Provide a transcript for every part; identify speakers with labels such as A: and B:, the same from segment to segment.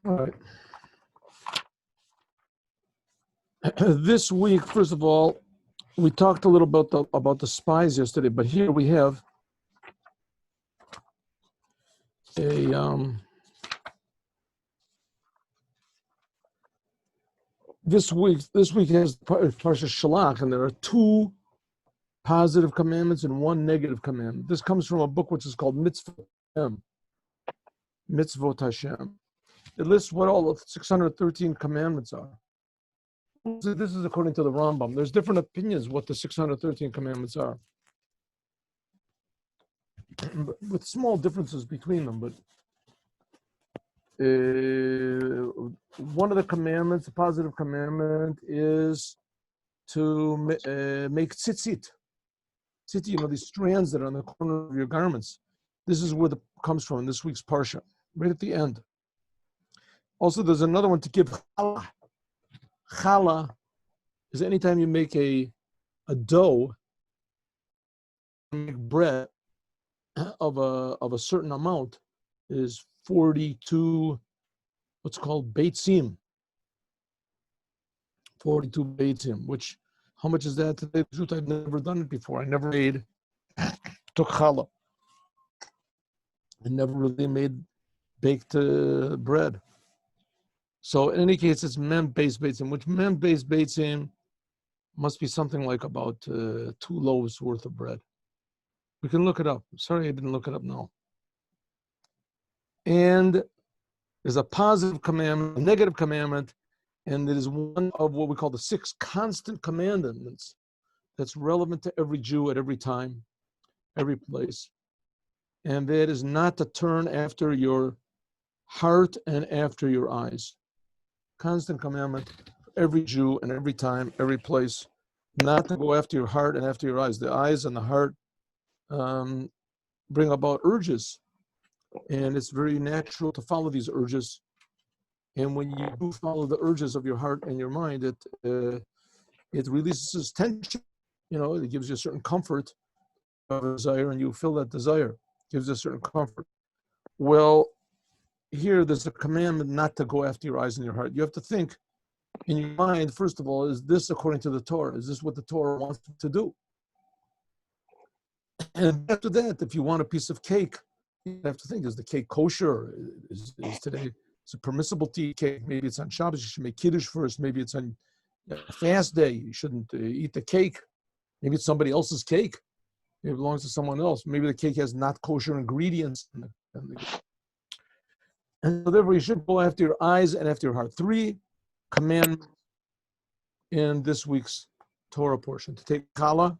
A: All right. This week, first of all, we talked a little about the spies yesterday, but here we have a this week has Parshat Shelach, and there are two positive commandments and one negative commandment. This comes from a book which is called Mitzvot Hashem. It lists what all the 613 commandments are. So this is according to the Rambam. There's different opinions what the 613 commandments are, with small differences between them. But one of the commandments, the positive commandment, is to make tzitzit. Tzitzit, these strands that are on the corner of your garments. This is where it comes from in this week's parsha, right at the end. Also, there's another one to give challah. Challah is anytime you make a dough, make bread of a certain amount, is 42 what's called beitzim. 42 beitzim, which, how much is that today? I've never done it before. I never made took challah. I never really made baked bread. So in any case, it's mem-based beitzim, which mem-based beitzim must be something like about 2 loaves worth of bread. We can look it up. Sorry, I didn't look it up now. And there's a positive commandment, a negative commandment, and it is one of what we call the 6 constant commandments that's relevant to every Jew at every time, every place. And that is not to turn after your heart and after your eyes. Constant commandment for every Jew and every time, every place, not to go after your heart and after your eyes. The eyes and the heart bring about urges, and it's very natural to follow these urges. And when you do follow the urges of your heart and your mind, it releases tension. It gives you a certain comfort of a desire, and you feel that desire. It gives you a certain comfort. Well, here there's a commandment not to go after your eyes and your heart. You have to think in your mind, first of all, is this according to the Torah? Is this what the Torah wants to do? And after that, if you want a piece of cake, you have to think, is the cake kosher? Is today, it's a permissible to eat cake? Maybe it's on Shabbos, you should make Kiddush first. Maybe it's on a fast day, you shouldn't eat the cake. Maybe it's somebody else's cake. Maybe it belongs to someone else. Maybe the cake has not kosher ingredients. And so therefore, you should go after your eyes and after your heart. 3 commandments in this week's Torah portion. To take challah.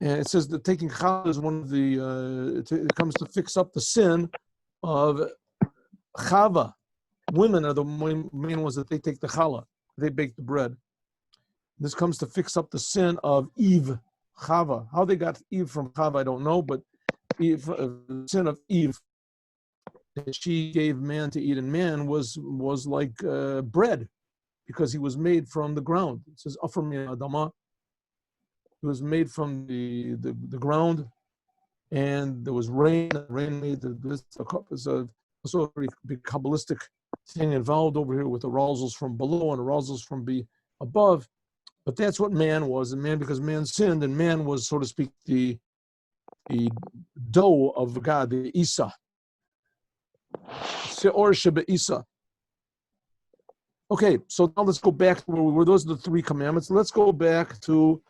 A: And it says that taking challah is one of the, it comes to fix up the sin of Chava. Women are the main ones that they take the challah. They bake the bread. This comes to fix up the sin of Eve, Chava. How they got Eve from Chava, I don't know, but Eve, the sin of Eve that she gave man to eat, and man was like bread, because he was made from the ground. It says, Afar min adama. It was made from the ground, and there was rain. Rain made this. There's also a very big Kabbalistic thing involved over here with arousals from below and arousals from above. But that's what man was, and man, because man sinned, and man was, so to speak, the dough of God, the Isa. Se'or shebe Isa. Okay, so now let's go back to where we were. Those are the 3 commandments. Let's go back to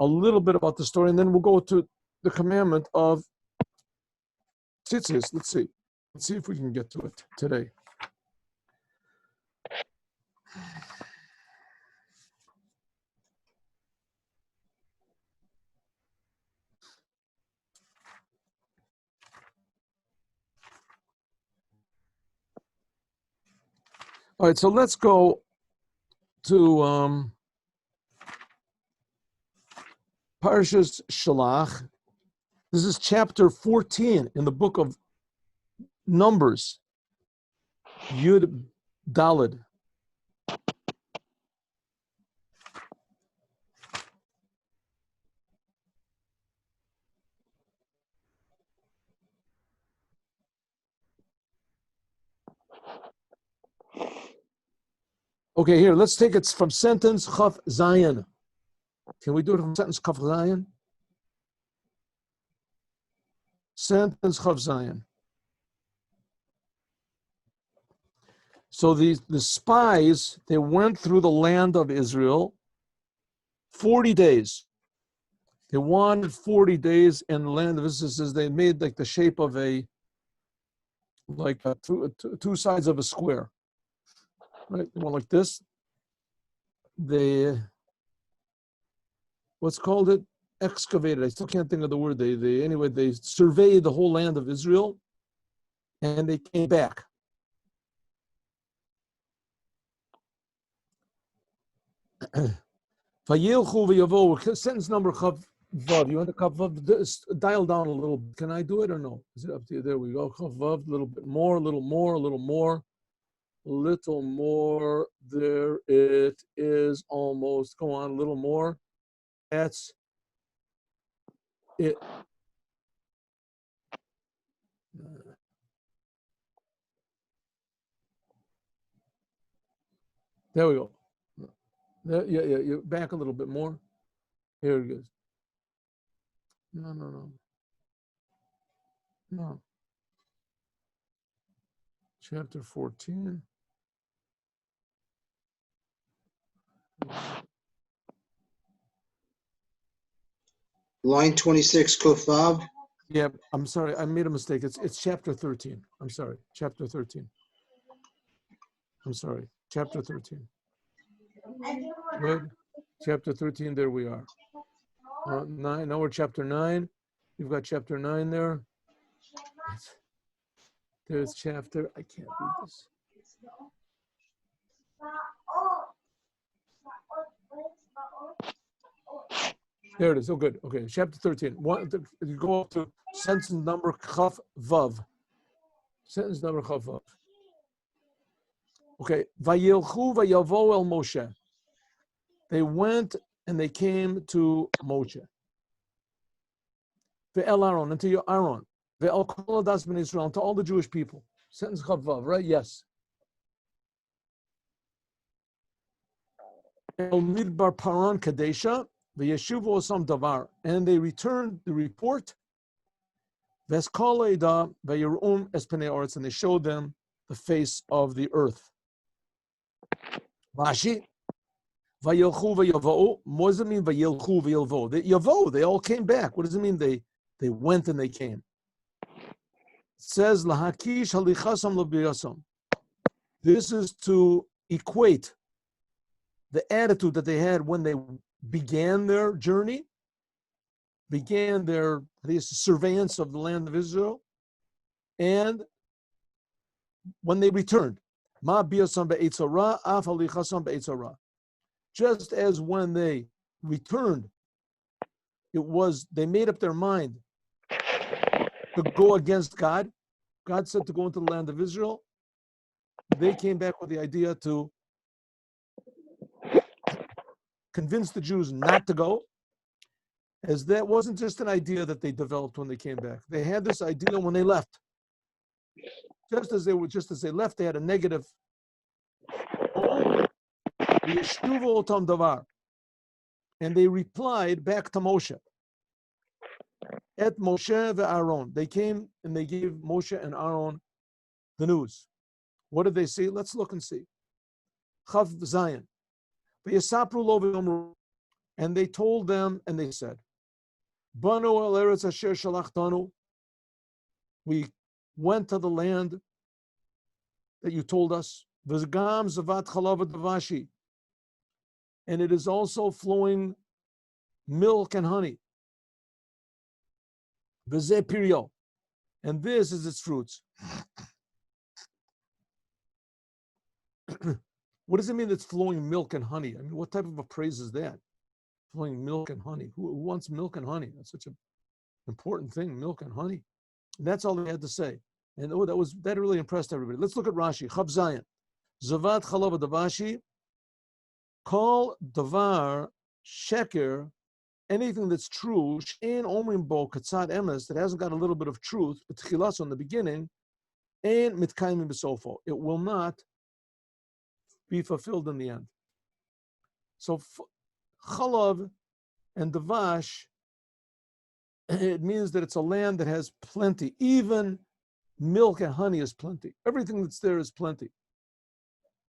A: a little bit about the story, and then we'll go to the commandment of tzitzis. Let's see if we can get to it today. All right, so let's go to Parshat Shelach. This is chapter 14 in the book of Numbers, Yud Daled. Okay, here, let's take it from sentence Chaf Zayin. Can we do it from sentence Chaf Zayin? Sentence Chaf Zayin. So the spies, they went through the land of Israel 40 days. They wandered 40 days in the land of Israel. Says they made like the shape of two sides of a square. Right? They went like this. They, what's called it? Excavated. I still can't think of the word. They surveyed the whole land of Israel and they came back. Sentence number Chav Vav. You want the Chav Vav? Dial down a little. Can I do it or no? Is it up to you? There we go. Chav Vav. A little bit more. A little more. A little more. A little more. There it is. Almost. Go on. A little more. That's it. There we go. There, yeah. You back a little bit more. Here it goes. No. Chapter 14.
B: Line 26, Kuf Vav.
A: Yeah, I'm sorry. I made a mistake. It's chapter 13. I'm sorry. Chapter 13. I'm sorry. Chapter 13. Good. Chapter 13, there we are. 9. Now we're chapter 9. You've got chapter 9 there. There's chapter. I can't read this. There it is. Oh, good. Okay, chapter 13. You go up to sentence number Chaf Vav. Sentence number Chaf Vav. Okay. Vayilchu vayavo el Moshe. They went and they came to Moshe. Ve'el Aaron, and to your Aaron. Ve'el kol hadas ben Israel, and to all the Jewish people. Sentence Chaf Vav, right? Yes. El midbar paran kadesha. Yeshiva Ohr davar, and they returned the report. Veskoleda vayirum espene oretz, and they showed them the face of the earth. Rashi, vayilchu vayavo'u. What does it mean vayilchu vayavo'u? They yavo, they all came back. What does it mean? They went and they came. It says lahakish halichasam lebiyasam. This is to equate the attitude that they had when they began their journey, began their surveillance of the land of Israel, and when they returned. Just as when they returned, they made up their mind to go against God. God said to go into the land of Israel. They came back with the idea to convince the Jews not to go, as that wasn't just an idea that they developed when they came back. They had this idea when they left. Just as they left, they had a negative. Yeshiva Ohr davar, and they replied back to Moshe. Et Moshe ve'Aaron. They came and they gave Moshe and Aaron the news. What did they say? Let's look and see. Chav Zayin. And they told them, and they said, Banu el eretz asher shalachtanu. We went to the land that you told us. V'gam zavat chalav v'davashi. And it is also flowing milk and honey. V'zeh pirio. And this is its fruits. What does it mean it's flowing milk and honey? I mean, what type of a praise is that? Flowing milk and honey. Who wants milk and honey? That's such an important thing, milk and honey. And that's all they had to say. And that really impressed everybody. Let's look at Rashi. Chav Zayin. Zavat chalav davashi. Call davar sheker, anything that's true, shein omrim bo katzad emes, that hasn't got a little bit of truth, but tchilas on the beginning, and mitkaimim b'sofo. It will not be fulfilled in the end. So chalav and davash, it means that it's a land that has plenty. Even milk and honey is plenty. Everything that's there is plenty.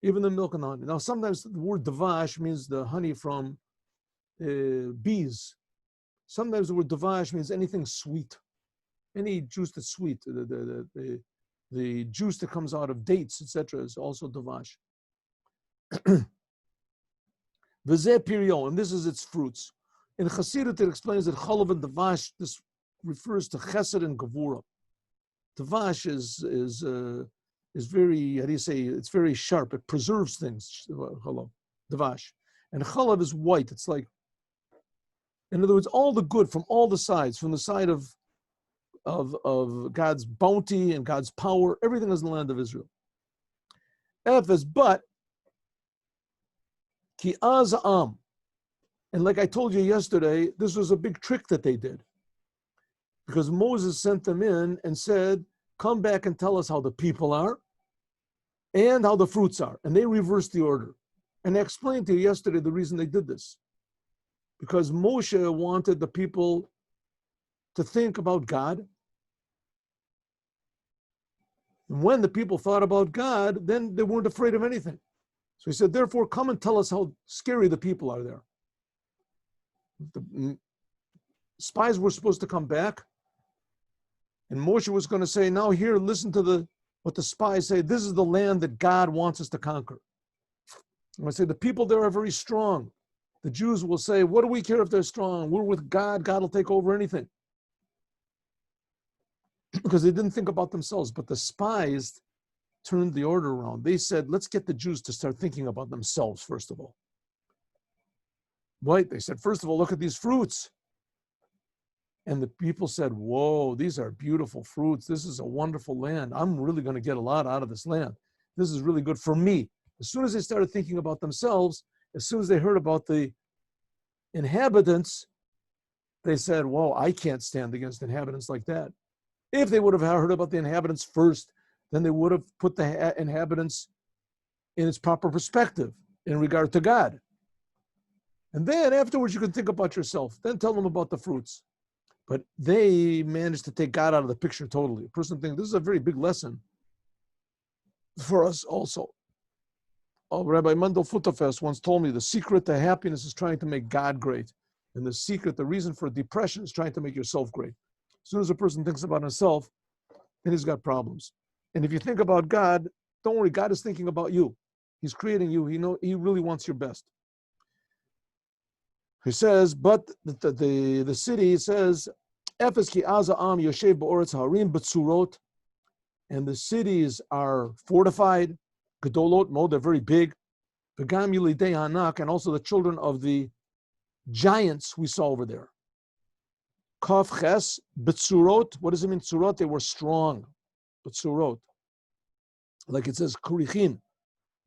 A: Even the milk and the honey. Now, sometimes the word davash means the honey from bees. Sometimes the word davash means anything sweet. Any juice that's sweet. The juice that comes out of dates, etc., is also davash. V'zeh piryo, and this is its fruits. In Chassidic, it explains that chalav and davash, this refers to chesed and gevura. Davash is very, how do you say, it's very sharp. It preserves things, chalav, davash. And chalav is white. It's like, in other words, all the good from all the sides, from the side of God's bounty and God's power, everything is in the land of Israel. Ephes, but ki azam, and like I told you yesterday, this was a big trick that they did, because Moses sent them in and said, "Come back and tell us how the people are, and how the fruits are," and they reversed the order. And I explained to you yesterday the reason they did this, because Moshe wanted the people to think about God. And when the people thought about God, then they weren't afraid of anything. So he said, therefore, come and tell us how scary the people are there. The spies were supposed to come back, and Moshe was going to say, now here, listen to what the spies say. This is the land that God wants us to conquer. And I say, the people there are very strong. The Jews will say, what do we care if they're strong? We're with God. God will take over anything. Because they didn't think about themselves. But the spies turned the order around. They said, let's get the Jews to start thinking about themselves, first of all. Right? They said, first of all, look at these fruits. And the people said, whoa, these are beautiful fruits. This is a wonderful land. I'm really going to get a lot out of this land. This is really good for me. As soon as they started thinking about themselves, as soon as they heard about the inhabitants, they said, whoa, I can't stand against inhabitants like that. If they would have heard about the inhabitants first, then they would have put the inhabitants in its proper perspective in regard to God. And then afterwards, you can think about yourself. Then tell them about the fruits. But they managed to take God out of the picture totally. A person thinks this is a very big lesson for us also. Rabbi Mendel Futterfest once told me the secret to happiness is trying to make God great. And the reason for depression is trying to make yourself great. As soon as a person thinks about himself, then he's got problems. And if you think about God, don't worry, God is thinking about you. He's creating you. He really wants your best. He says, but the city says, Ephes ki aza am yoshev ba'oretz harim b'tzurot, and the cities are fortified, gedolot mo, they're very big, v'gam yilidei hanak, and also the children of the giants we saw over there. Kaf ches b'tzurot, what does it mean tzurot? They were strong, b'tzurot. Like it says, kurichin,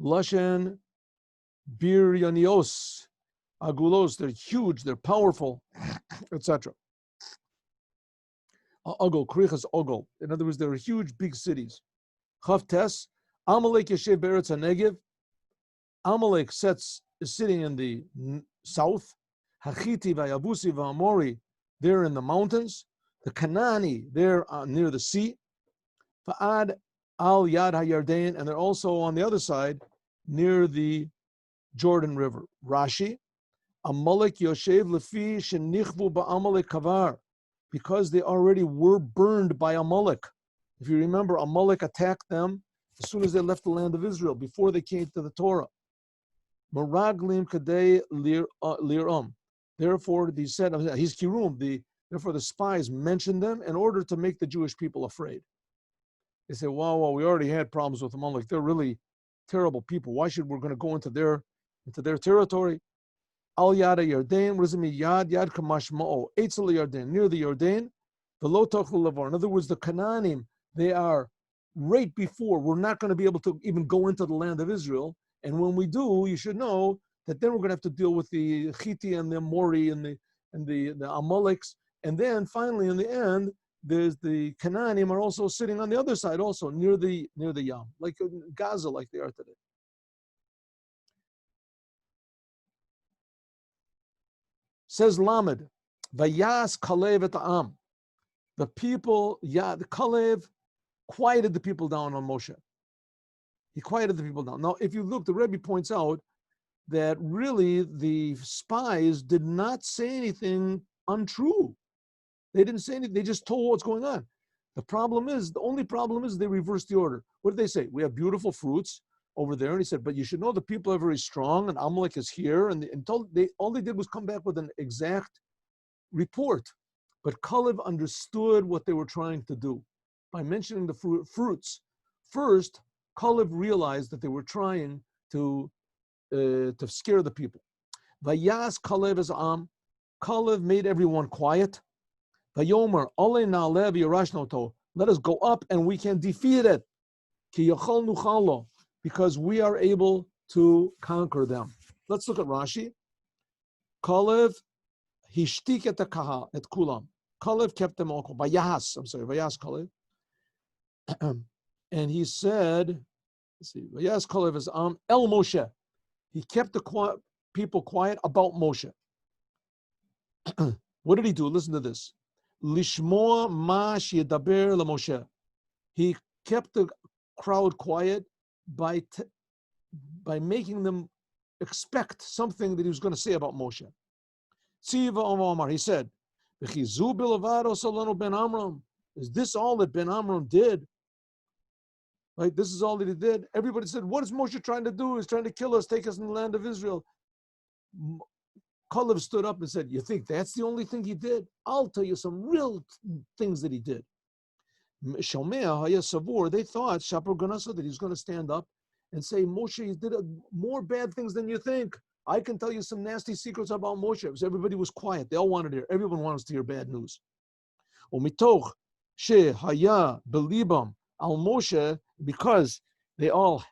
A: lashen biryanios, agulos, they're huge, they're powerful, etc. Ogol, Krichas Ogol. In other words, there are huge, big cities. Chavtes, Amalek Yeshev Beretz HaNegev. Amalek is sitting in the south. Hachiti v'Yabusi v'Amori, they're in the mountains. The Kanani, they're near the sea. Fa'ad al Yad HaYarden, and they're also on the other side, near the Jordan River. Rashi, Amalek Yoshev Lefi Shenichvu ba'Amalek Kavar, because they already were burned by Amalek. If you remember, Amalek attacked them as soon as they left the land of Israel, before they came to the Torah. Meraglim kadei liram. Therefore, he said, his kirum, therefore the spies mentioned them in order to make the Jewish people afraid. They say, wow, we already had problems with Amalek. They're really terrible people. Why should we going to go into their territory? Al Yada Yarden, what does it mean? Yad Kamash Ma'o, Eitzel Yarden, near the Yarden, the Lo Tochel Lavar. In other words, the Canaanim, they are right before. We're not going to be able to even go into the land of Israel. And when we do, you should know that then we're going to have to deal with the Chiti and the Mori and the Amaleks. And then finally, in the end, there's the Canaanim are also sitting on the other side, also near the Yam, like Gaza, like they are today. Says Lamed, Vayas Kalev et Am. The people, the Kalev quieted the people down on Moshe. He quieted the people down. Now, if you look, the Rebbe points out that really the spies did not say anything untrue. They didn't say anything. They just told what's going on. The only problem is they reversed the order. What did they say? We have beautiful fruits over there. And he said, but you should know the people are very strong and Amalek is here. And all they did was come back with an exact report. But Kalev understood what they were trying to do by mentioning the fruits. First, Kalev realized that they were trying to scare the people. Vayas Kalev as Am. Kalev made everyone quiet. Vayomer Ole Na'alev Yerashnoto. Let us go up and we can defeat it. Ki Yachal Nuchalo, because we are able to conquer them. Let's look at Rashi. Kalev Hishtik et Kahal et Kulam. Kalev kept them all quiet. Vayas Kalev. And he said, let's see, Vayas Kalev is El Moshe. He kept the people quiet about Moshe. What did he do? Listen to this. Lishmoa ma shedaber LaMoshe. He kept the crowd quiet by making them expect something that he was going to say about Moshe. Tziva Omar, he said, is this all that Ben Amram did? Right, this is all that he did. Everybody said, what is Moshe trying to do? He's trying to kill us, take us in the land of Israel. Kalev stood up and said, you think that's the only thing he did? I'll tell you some real things that he did. They thought, Shapur Ganasa, that he's going to stand up and say, Moshe, he did more bad things than you think. I can tell you some nasty secrets about Moshe. Because everybody was quiet. They all wanted to hear. Everyone wants to hear bad news. Umitoch she haya belibam al Moshe, because they all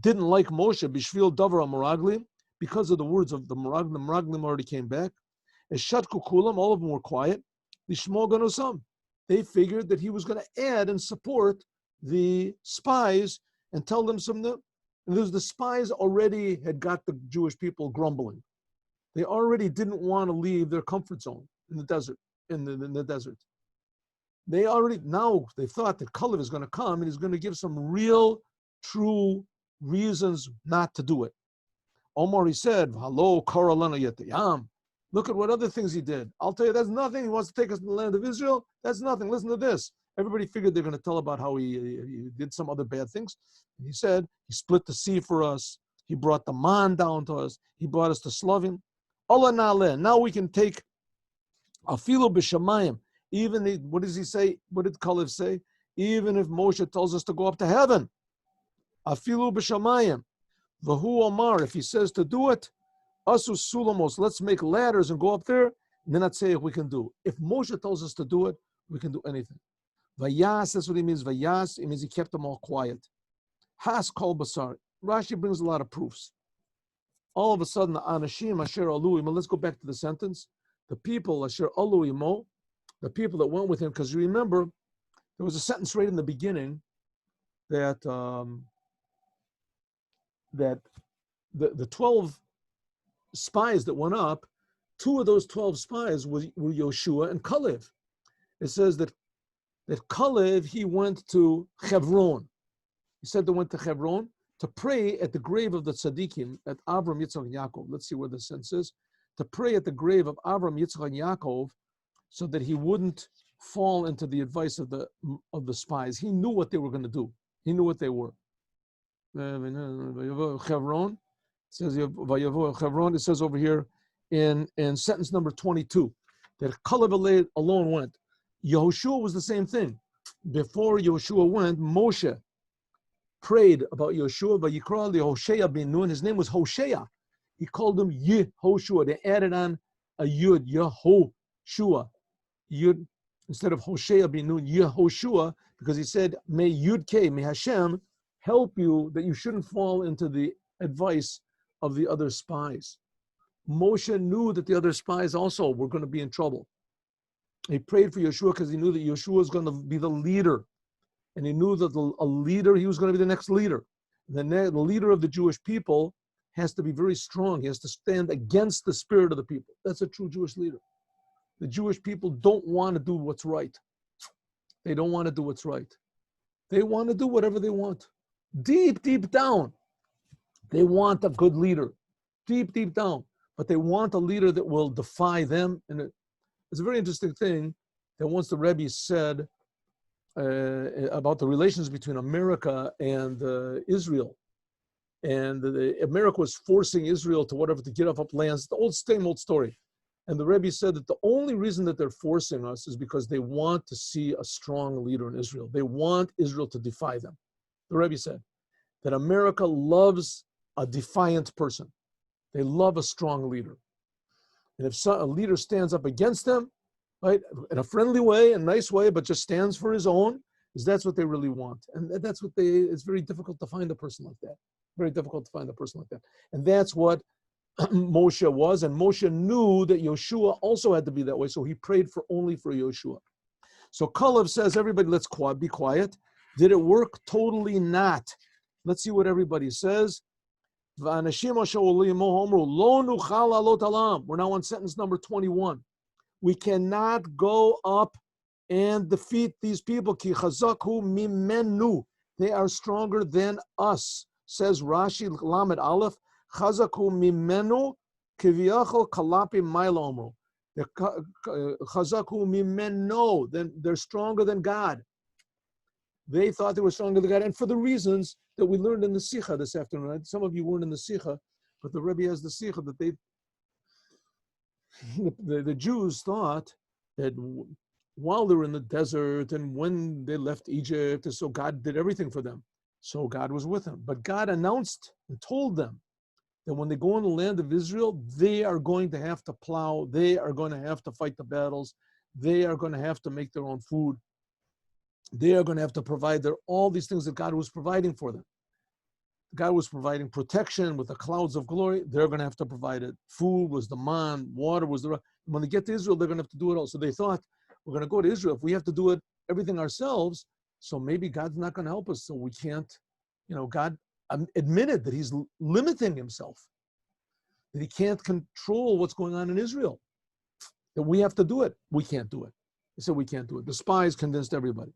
A: didn't like Moshe, bishvil davar al-meraglim, because of the words of the Meraglim already came back. Eshatku kulam, all of them were quiet. Lishmo ganusam. They figured that he was going to add and support the spies and tell them something. And the spies already had got the Jewish people grumbling. They already didn't want to leave their comfort zone in the desert. In the desert. They thought that Kalev is going to come and he's going to give some real, true reasons not to do it. Omar, he said, "Hello, Karalana Yetayam. Look at what other things he did. I'll tell you, that's nothing. He wants to take us to the land of Israel. That's nothing. Listen to this." Everybody figured they're going to tell about how he did some other bad things. And he said, he split the sea for us. He brought the man down to us. He brought us to Slavim. Allah na'aleh. Now we can take afilu b'shamayim. Even what does he say? What did Kalev say? Even if Moshe tells us to go up to heaven, afilu b'shamayim. Vahu Omar, if he says to do it, asus sulamos, let's make ladders and go up there, and then I'd say if we can do. If Moshe tells us to do it, we can do anything. Vayas, that's what he means. Vayas, it means he kept them all quiet. Has kol basar. Rashi brings a lot of proofs. All of a sudden, the anashim asher alu imo. Let's go back to the sentence. The people asher alu imo, the people that went with him, because you remember, there was a sentence right in the beginning that the 12 spies that went up, 2 of those 12 spies were Yoshua and Kalev. It says that Kalev, he went to Hebron. He said they went to Hebron to pray at the grave of the tzaddikim, at Avram, Yitzchak, and Yaakov. Let's see where the sentence is. To pray at the grave of Avram, Yitzchak, and Yaakov, so that he wouldn't fall into the advice of the spies. He knew what they were going to do. He knew what they were. Hebron, says Hebron. It says over here in sentence number 22 that Kalev alone went. Yehoshua was the same thing. Before Yehoshua went, Moshe prayed about Yehoshua, but Yikra Hoshea bin Nun. His name was Hoshea. He called him Yehoshua. They added on a Yud, Yehoshua. Yud, instead of Hoshea bin Nun, Yehoshua, because he said, may Yud K, may Hashem help you that you shouldn't fall into the advice of the other spies. Moshe knew that the other spies also were going to be in trouble. He prayed for Yeshua because he knew that Yeshua was going to be the leader. And he knew that a leader, he was going to be the next leader. The leader of the Jewish people has to be very strong. He has to stand against the spirit of the people. That's a true Jewish leader. The Jewish people don't want to do what's right. They don't want to do what's right. They want to do whatever they want. Deep, deep down, they want a good leader. Deep, deep down. But they want a leader that will defy them. And it's a very interesting thing that once the Rebbe said about the relations between America and Israel. And America was forcing Israel to give up lands. The same old story. And the Rebbe said that the only reason that they're forcing us is because they want to see a strong leader in Israel. They want Israel to defy them. The Rebbe said that America loves a defiant person. They love a strong leader. And if a leader stands up against them, right, in a friendly way, a nice way, but just stands for his own, that's what they really want. And that's what it's very difficult to find a person like that. Very difficult to find a person like that. And that's what Moshe was, and Moshe knew that Yoshua also had to be that way, so he prayed only for Yoshua. So Kalev says, everybody, let's be quiet. Did it work? Totally not. Let's see what everybody says. We're now on sentence number 21. We cannot go up and defeat these people. Ki chazaku mimenu. They are stronger than us. Says Rashi Lamed Aleph. Chazaku mimenu kiviyachol kalapi mailomru. Chazaku mimeno. Then they're stronger than God. They thought they were stronger than God, and for the reasons that we learned in the Sikha this afternoon. Right? Some of you weren't in the Sikha, but the Rebbe has the Sikha that the Jews thought that while they were in the desert and when they left Egypt, so God did everything for them. So God was with them. But God announced and told them that when they go in the land of Israel, they are going to have to plow, they are going to have to fight the battles, they are going to have to make their own food, they are going to have to provide all these things that God was providing for them. God was providing protection with the clouds of glory. They're going to have to provide it. Food was the man, water was the... When they get to Israel, they're going to have to do it all. So they thought, we're going to go to Israel. If we have to do everything ourselves, so maybe God's not going to help us. So we can't, God admitted that he's limiting himself, that he can't control what's going on in Israel, that we have to do it. We can't do it. He said we can't do it. The spies convinced everybody.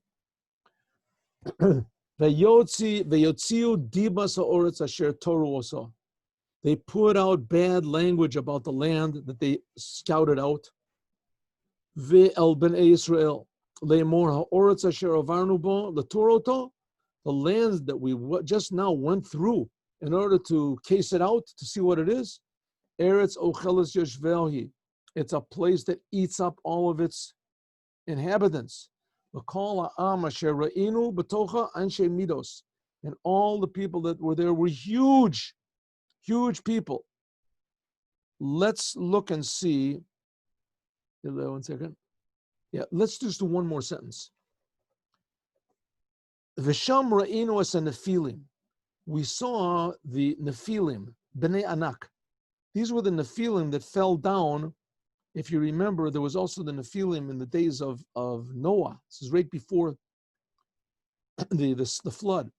A: They put out bad language about the land that they scouted out. The lands that we just now went through in order to case it out, to see what it is. It's a place that eats up all of its inhabitants. And all the people that were there were huge, huge people. Let's look and see. 1 second. Yeah, let's just do one more sentence. V'sham ra'inu as a Nephilim. We saw the Nephilim, Bnei Anak. These were the Nephilim that fell down. If you remember, there was also the Nephilim in the days of Noah. This is right before the flood.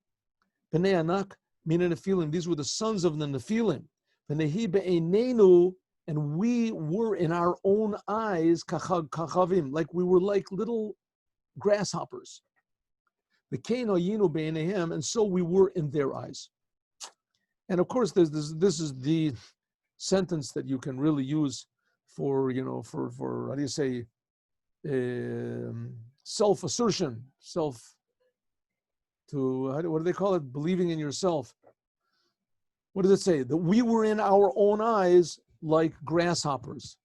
A: Bnei Anak, meaning Nephilim. These were the sons of the Nephilim. V'nehi be'einenu, and we were in our own eyes, kachavim, like we were like little grasshoppers. V'keino yinu be'einehem, and so we were in their eyes. And of course, this is the sentence that you can really use for how do you say, self-assertion, what do they call it? Believing in yourself. What does it say? That we were in our own eyes like grasshoppers.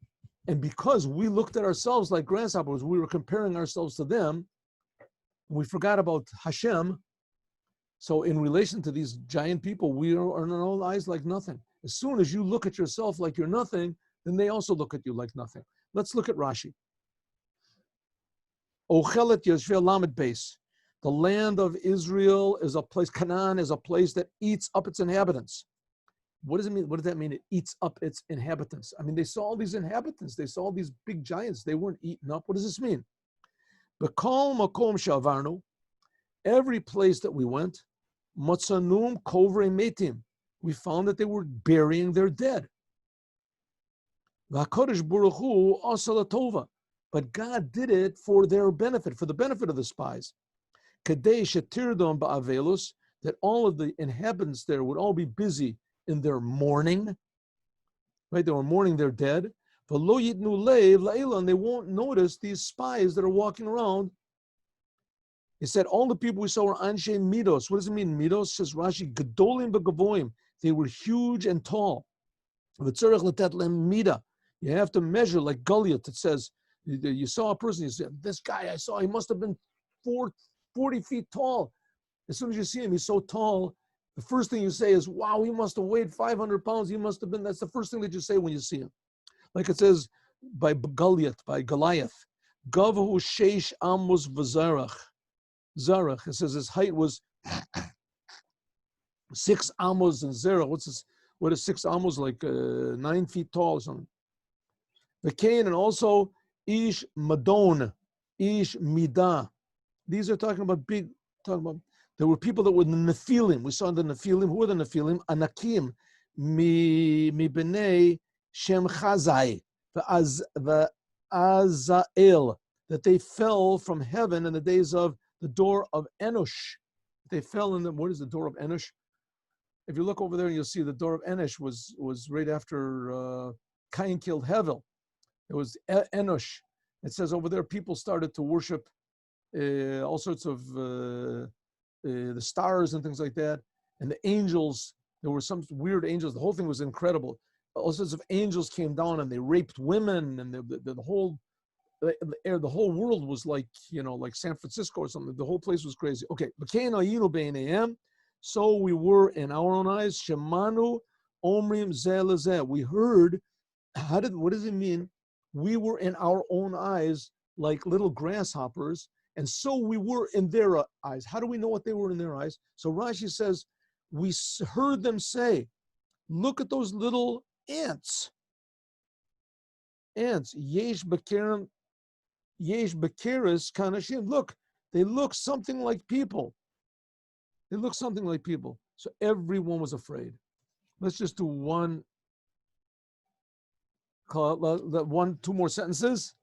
A: And because we looked at ourselves like grasshoppers, we were comparing ourselves to them. We forgot about Hashem. So in relation to these giant people, we are in our own eyes like nothing. As soon as you look at yourself like you're nothing, then they also look at you like nothing. Let's look at Rashi. Ochelet Yeshvei Lamed Beis. The land of Israel is a place, Canaan is a place that eats up its inhabitants. What does it mean? What does that mean? It eats up its inhabitants. I mean, they saw all these inhabitants. They saw all these big giants. They weren't eaten up. What does this mean? B'kol makom shavarnu, every place that we went, Matsanum kovrei metim. we found that they were burying their dead. V'HaKadosh Baruch Hu asa latova. But God did it for their benefit, for the benefit of the spies. Kadei shetirdom ba'avelus, that all of the inhabitants there would all be busy in their mourning. Right? They were mourning their dead. V'lo yitnu leiv la'ila, and they won't notice these spies that are walking around. He said all the people we saw were anshe midos. What does it mean, midos? Says Rashi, gedolim b'gavoim. They were huge and tall. V'tzarech letet lehem mida. You have to measure like Goliath. It says, you saw a person, you said, this guy I saw, he must have been 40 feet tall. As soon as you see him, he's so tall. The first thing you say is, wow, he must have weighed 500 pounds. He must have been, that's the first thing that you say when you see him. Like it says by Goliath, Gavahu sheish amos v'zarach. Zarach, it says his height was 6 amos and zerach. What is 6 amos? Like 9 feet tall or something. The Cain, and also Ish Madon, Ish Midah. These are talking about there were people that were the Nephilim. We saw the Nephilim. Who were the Nephilim? Anakim, mi b'nei Shem Chazai, the Azael, that they fell from heaven in the days of the door of Enosh. They fell in what is the door of Enosh? If you look over there, you'll see the door of Enosh was right after Cain killed Hevel. It was Enosh. It says over there, people started to worship all sorts of the stars and things like that. And the angels, there were some weird angels. The whole thing was incredible. All sorts of angels came down and they raped women, and the whole world was like San Francisco or something. The whole place was crazy. Okay, so we were in our own eyes. Shemanu omrim zeh lezeh. We heard. What does it mean? We were in our own eyes like little grasshoppers, and so we were in their eyes. How do we know what they were in their eyes? So Rashi says, we heard them say, look at those little ants. Ants. Yesh bekerim, yesh bekeris kanashim. Look, they look something like people. They look something like people. So everyone was afraid. Let's just do two more sentences.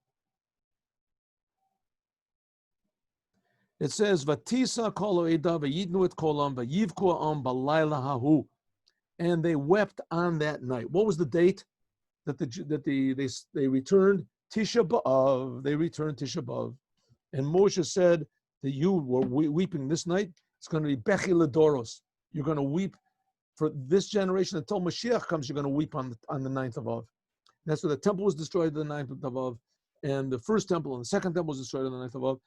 A: It says, "Vatisa kolo eda v'yidnu et kolam v'yivku am balayla hahu," and they wept on that night. What was the date that they returned? Tisha B'av. They returned Tisha B'av, and Moshe said that you were weeping this night. It's going to be bechi ledoros. You're going to weep for this generation until Mashiach comes. You're going to weep on the 9th of Av. That's where the temple was destroyed on the 9th of Av, and the first temple and the second temple was destroyed on the 9th of Av.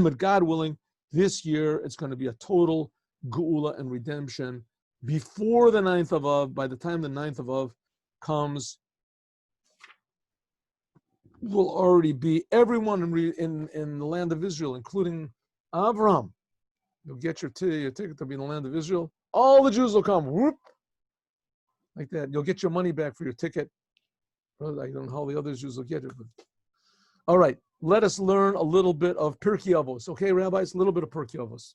A: But God willing, this year it's going to be a total geula and redemption before the 9th of Av. By the time the 9th of Av comes, will already be everyone in the land of Israel, including Avram. You'll get your ticket to be in the land of Israel. All the Jews will come, whoop, like that. You'll get your money back for your ticket. I don't know how the other Jews will get it. But. All right, let us learn a little bit of Pirkei Avos. Okay, rabbis, a little bit of Pirkei Avos.